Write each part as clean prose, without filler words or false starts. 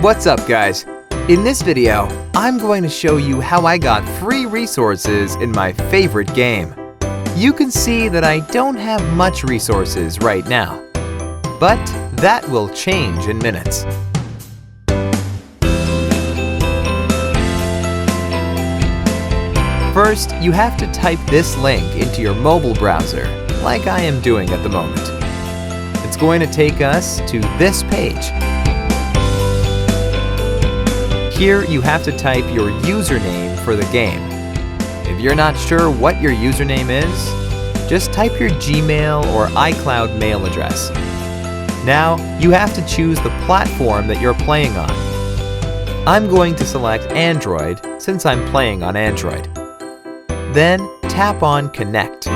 What's up, guys? In this video, I'm going to show you how I got free resources in my favorite game. You can see that I don't have much resources right now, but that will change in minutes. First, you have to type this link into your mobile browser, like I am doing at the moment. It's going to take us to this page. Here, you have to type your username for the game. If you're not sure what your username is, just type your Gmail or iCloud mail address. Now, you have to choose the platform that you're playing on. I'm going to select Android since I'm playing on Android. Then, tap on Connect.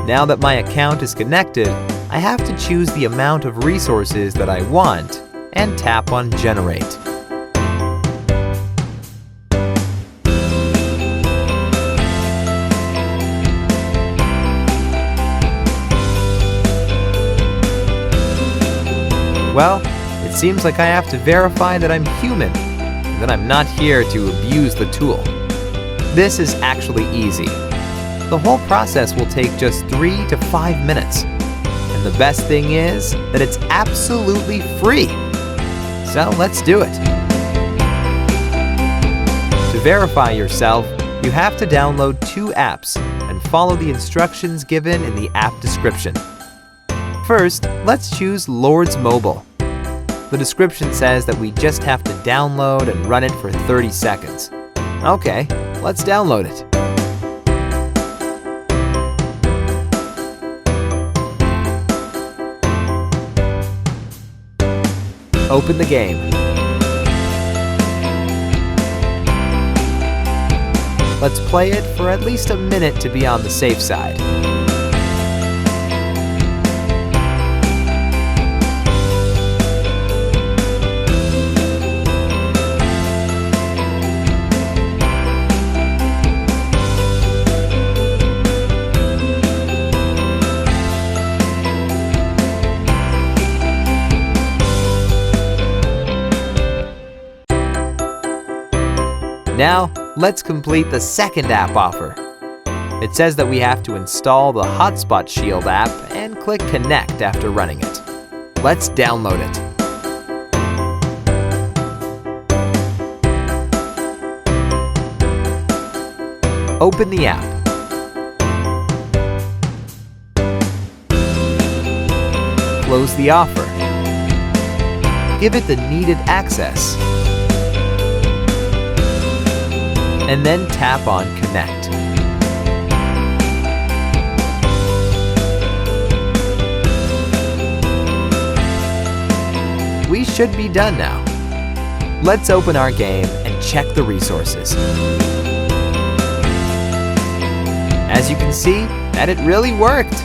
Now that my account is connected, I have to choose the amount of resources that I want and tap on Generate. Well, it seems like I have to verify that I'm human and that I'm not here to abuse the tool. This is actually easy. The whole process will take just 3 to 5 minutes. And the best thing is that it's absolutely free. So let's do it. To verify yourself, you have to download 2 apps and follow the instructions given in the app description. First, let's choose Lords Mobile. The description says that we just have to download and run it for 30 seconds. Okay, let's download it. Open the game. Let's play it for at least a minute to be on the safe side. Now, let's complete the second app offer. It says that we have to install the Hotspot Shield app and click Connect after running it. Let's download it. Open the app. Close the offer. Give it the needed access. And then tap on Connect. We should be done now. Let's open our game and check the resources. As you can see, that it really worked.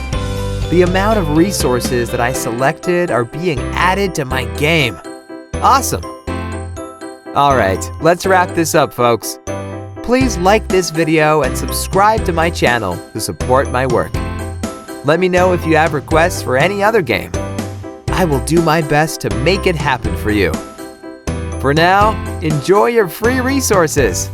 The amount of resources that I selected are being added to my game. Awesome! Alright, let's wrap this up, folks. Please like this video and subscribe to my channel to support my work. Let me know if you have requests for any other game. I will do my best to make it happen for you. For now, enjoy your free resources.